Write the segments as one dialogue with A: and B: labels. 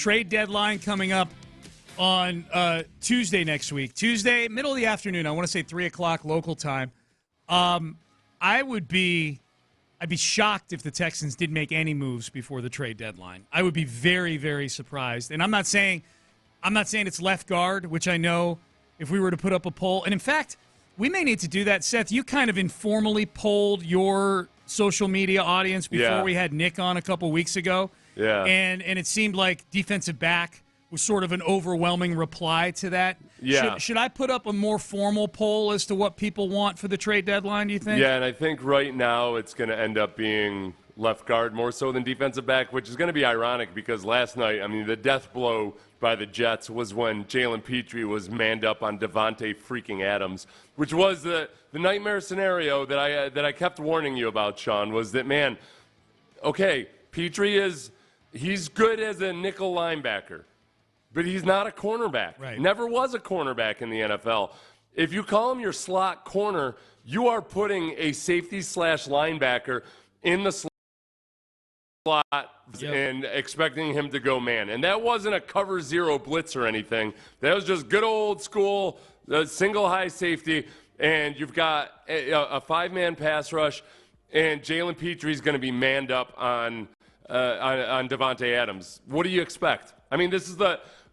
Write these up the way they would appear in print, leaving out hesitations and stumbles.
A: trade deadline coming up on Tuesday next week. Tuesday, middle of the afternoon. I want to say 3 o'clock local time. I'd be shocked if the Texans didn't make any moves before the trade deadline. I would be very, very surprised. And I'm not saying it's left guard, which I know if we were to put up a poll. And in fact, we may need to do that. Seth, you kind of informally polled your social media audience before we had Nick on a couple weeks ago.
B: Yeah.
A: And it seemed like defensive back was sort of an overwhelming reply to that.
B: Yeah.
A: Should I put up a more formal poll as to what people want for the trade deadline, do you think?
B: Yeah, and I think right now it's going to end up being left guard more so than defensive back, which is going to be ironic because last night, I mean, the death blow by the Jets was when Jalen Petrie was manned up on Devontae freaking Adams, which was the nightmare scenario that I kept warning you about, Sean, was that, man, okay, Petrie he's good as a nickel linebacker, but he's not a cornerback.
A: Right.
B: Never was a cornerback in the NFL. If you call him your slot corner, you are putting a safety/linebacker in the slot and expecting him to go man. And that wasn't a cover zero blitz or anything. That was just good old school single high safety. And you've got a five-man pass rush, and Jalen Petrie's going to be manned up on Devontae Adams. What do you expect? I mean, this is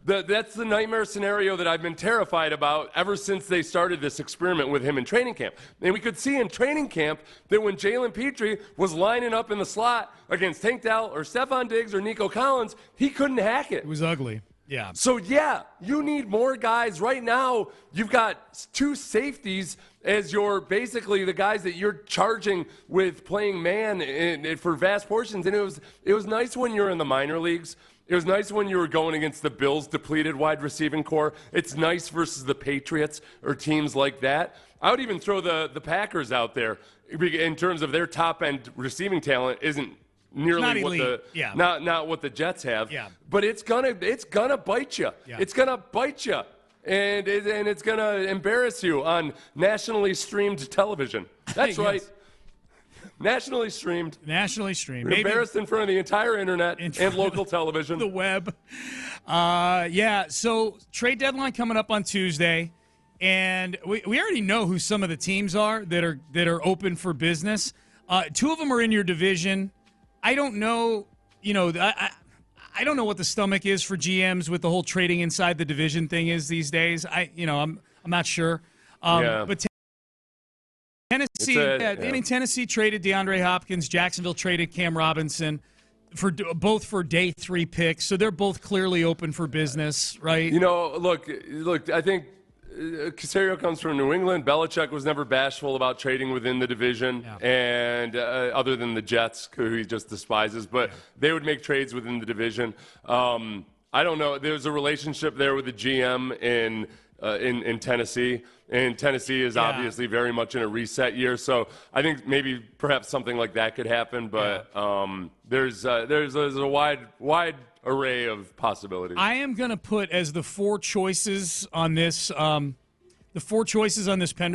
B: that's the nightmare scenario that I've been terrified about ever since they started this experiment with him in training camp. And we could see in training camp that when Jalen Petrie was lining up in the slot against Tank Dell or Stephon Diggs or Nico Collins, he couldn't hack it.
A: It was ugly. Yeah.
B: So, you need more guys. Right now, you've got two safeties as basically the guys that you're charging with playing man for vast portions. And it was nice when you're in the minor leagues. It was nice when you were going against the Bills' depleted wide receiving core. It's nice versus the Patriots or teams like that. I would even throw the Packers out there in terms of their top-end receiving talent isn't nearly not what the Jets have.
A: Yeah.
B: But it's gonna bite you.
A: Yeah.
B: It's gonna bite you. And it's gonna embarrass you on nationally streamed television. That's right.
A: Yes.
B: Nationally streamed.
A: Maybe
B: Embarrassed in front of the entire internet and local television.
A: The web. So trade deadline coming up on Tuesday. And we already know who some of the teams are that are open for business. Two of them are in your division. I don't know, I don't know what the stomach is for GMs with the whole trading inside the division thing is these days. I'm not sure. But Tennessee, Tennessee traded DeAndre Hopkins. Jacksonville traded Cam Robinson both for day 3 picks. So they're both clearly open for business, right?
B: Look, I think Caserio comes from New England. Belichick was never bashful about trading within the division, and other than the Jets, who he just despises. But they would make trades within the division. I don't know. There's a relationship there with the GM in Tennessee, and Tennessee is obviously very much in a reset year. So I think maybe perhaps something like that could happen. But there's a wide array of possibilities.
A: I am going to put as the 4 choices on this Pender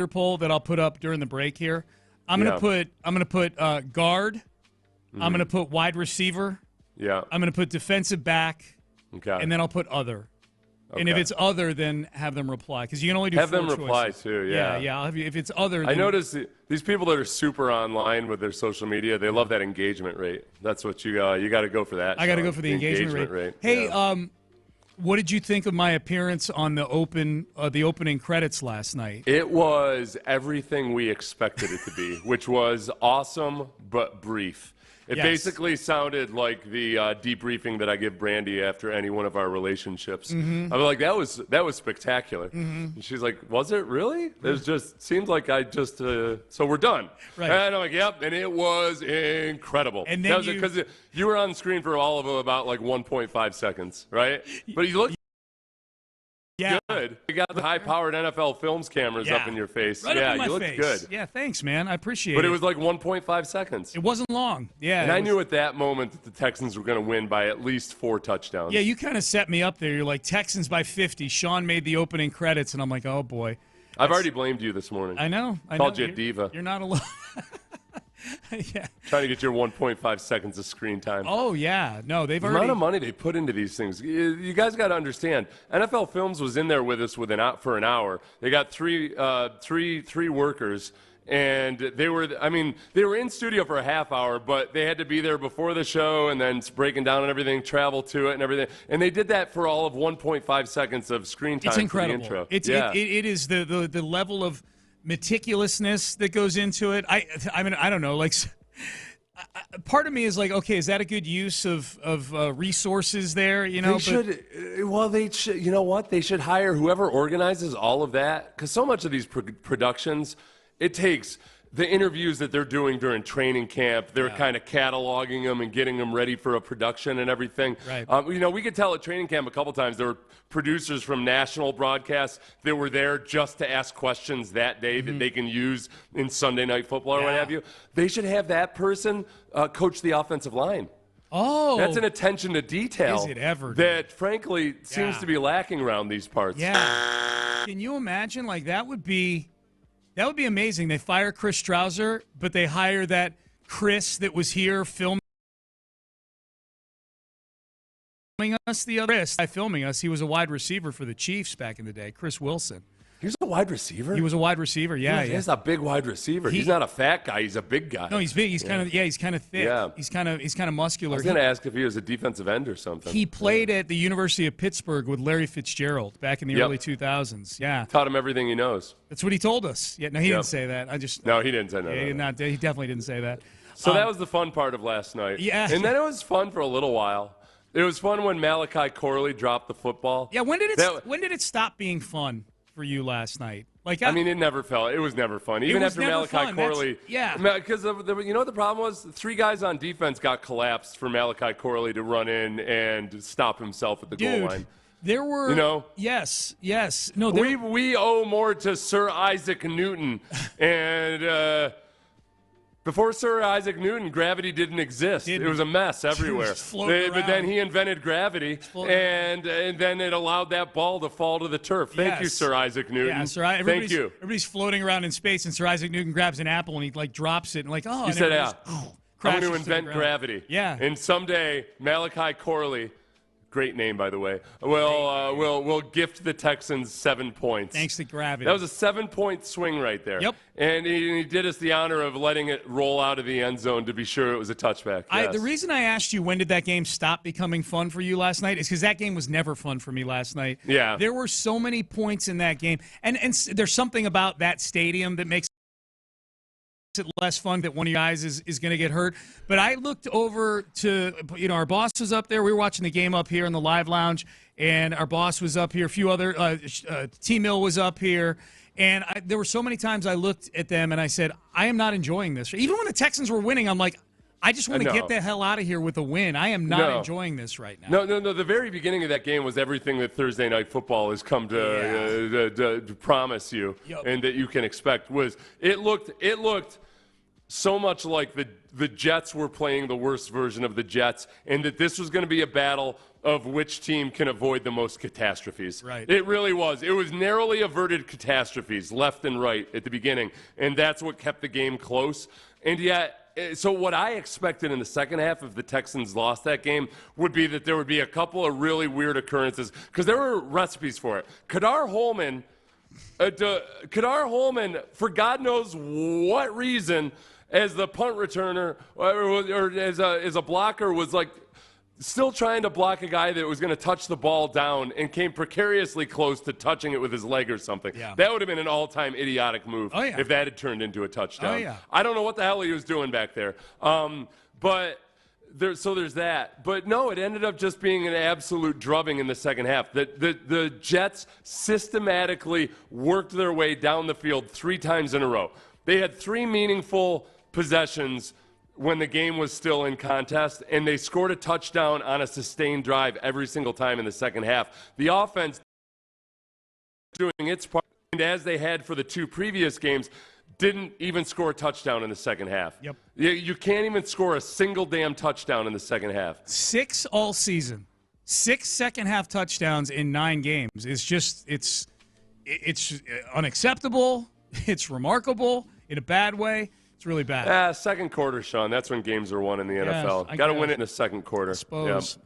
A: poll that I'll put up during the break here. I'm going to put guard. Mm-hmm. I'm going to put wide receiver.
B: Yeah.
A: I'm going to put defensive back.
B: Okay.
A: And then I'll put other.
B: Okay.
A: And if it's other, then have them reply because you can only do
B: have
A: 4
B: them
A: choices.
B: reply too. Yeah.
A: I'll have you, if it's other.
B: I notice these people that are super online with their social media, they love that engagement rate. That's what you got to go for that.
A: I got to go for the engagement rate. Hey, what did you think of my appearance on the opening credits last night?
B: It was everything we expected it to be, which was awesome but brief. It basically sounded like the debriefing that I give Brandy after any one of our relationships. Mm-hmm. I was like, that was spectacular. Mm-hmm. And she's like, was it really? It just seemed like I just so we're done.
A: Right.
B: And I'm like, yep. And it was incredible.
A: And then
B: because you were on screen for all of about like 1.5 seconds, right? But you looked good. You got the high-powered NFL Films cameras up in your face.
A: Right up in my
B: you looked
A: face.
B: good.
A: Yeah, thanks, man. I appreciate it.
B: But it was like 1.5 seconds.
A: It wasn't long. Yeah.
B: And I knew at that moment that the Texans were going to win by at least 4 touchdowns.
A: Yeah, you kind of set me up there. You're like, Texans by 50. Sean made the opening credits, and I'm like, oh, boy.
B: I've already blamed you this morning.
A: I know.
B: Called you a diva.
A: You're not alone. Yeah.
B: Trying to get your 1.5 seconds of screen time.
A: Oh, yeah. No, they've
B: The
A: already.
B: amount of money they put into these things. You guys got to understand. NFL Films was in there with us for an hour. They got three workers, and they were in studio for a half hour, but they had to be there before the show and then breaking down and everything, travel to it and everything. And they did that for all of 1.5 seconds of screen time.
A: It's incredible.
B: For the intro.
A: It is the level of meticulousness that goes into it. I mean, I don't know. Like, part of me is like, okay, is that a good use of resources there? You know,
B: they should. You know what? They should hire whoever organizes all of that, because so much of these productions, it takes the interviews that they're doing during training camp. They're kind of cataloging them and getting them ready for a production and everything.
A: Right.
B: We could tell at training camp a couple times there were producers from national broadcasts that were there just to ask questions that day that they can use in Sunday Night Football or what have you. They should have that person coach the offensive line.
A: Oh,
B: that's an attention to detail.
A: Is it ever?
B: That frankly seems to be lacking around these parts.
A: Yeah. Can you imagine? Like, that would be amazing. They fire Chris Strouser, but they hire that Chris that was here filming us the other day. Filming us. He was a wide receiver for the Chiefs back in the day. Chris Wilson.
B: He was a wide receiver?
A: He was a wide receiver, yeah.
B: He's a big wide receiver. He's not a fat guy. He's a big guy.
A: No, he's big. He's kind of thick.
B: Yeah.
A: He's kind of muscular.
B: I was going to ask if he was a defensive end or something.
A: He played at the University of Pittsburgh with Larry Fitzgerald back in the early 2000s. Yeah.
B: Taught him everything he knows.
A: That's what he told us. Yeah, no, he didn't say that.
B: No, he didn't say that.
A: He definitely didn't say that.
B: So that was the fun part of last night.
A: Yeah.
B: And then it was fun for a little while. It was fun when Malachi Corley dropped the football.
A: Yeah, when did it stop being fun for you last night? Like,
B: it was never fun. Even after Malachi Corley. Because you know what the problem was? 3 guys on defense got collapsed for Malachi Corley to run in and stop himself at the goal line.
A: There were, yes. No,
B: we owe more to Sir Isaac Newton, and before Sir Isaac Newton, gravity didn't exist. It was a mess everywhere. But then he invented gravity, and then it allowed that ball to fall to the turf. Thank you, Sir Isaac Newton.
A: Yeah,
B: Thank you.
A: Everybody's floating around in space, and Sir Isaac Newton grabs an apple and he drops it and
B: he said, I'm going to invent gravity.
A: Yeah.
B: And someday Malachi Corley, great name, by the way, will gift the Texans 7 points.
A: Thanks to gravity.
B: That was a 7-point swing right there.
A: Yep.
B: And he did us the honor of letting it roll out of the end zone to be sure it was a touchback. Yes.
A: The reason I asked you when did that game stop becoming fun for you last night is because that game was never fun for me last night.
B: Yeah.
A: There were so many points in that game. And there's something about that stadium that makes it less fun that one of you guys is going to get hurt. But I looked over to, our boss was up there. We were watching the game up here in the live lounge, and our boss was up here. A few other, T-Mill was up here. And there were so many times I looked at them and I said, I am not enjoying this. Even when the Texans were winning, I'm like, I just want to get the hell out of here with a win. I am not enjoying this right now.
B: No. The very beginning of that game was everything that Thursday Night Football has come to promise you and that you can expect. It looked so much like the Jets were playing the worst version of the Jets, and that this was going to be a battle of which team can avoid the most catastrophes.
A: Right.
B: It really was. It was narrowly averted catastrophes, left and right, at the beginning, and that's what kept the game close. And yet, so what I expected in the second half if the Texans lost that game would be that there would be a couple of really weird occurrences, because there were recipes for it. Kadar Holman, for God knows what reason, as the punt returner or as a blocker, was like still trying to block a guy that was going to touch the ball down and came precariously close to touching it with his leg or something.
A: Yeah.
B: That would have been an all-time idiotic move if that had turned into a touchdown. I don't know what the hell he was doing back there. So there's that. But no, it ended up just being an absolute drubbing in the second half. The Jets systematically worked their way down the field 3 times in a row. They had 3 meaningful possessions when the game was still in contest, and they scored a touchdown on a sustained drive every single time in the second half. The offense doing its part, and as they had for the 2 previous games, didn't even score a touchdown in the second half.
A: Yep.
B: You can't even score a single damn touchdown in the second half.
A: 6 all season. 6 second-half touchdowns in 9 games. It's unacceptable. It's remarkable in a bad way. It's really bad.
B: Second quarter, Sean. That's when games are won in the
A: Yeah,
B: NFL.
A: I
B: Got to
A: guess.
B: win it in the second quarter.
A: I suppose.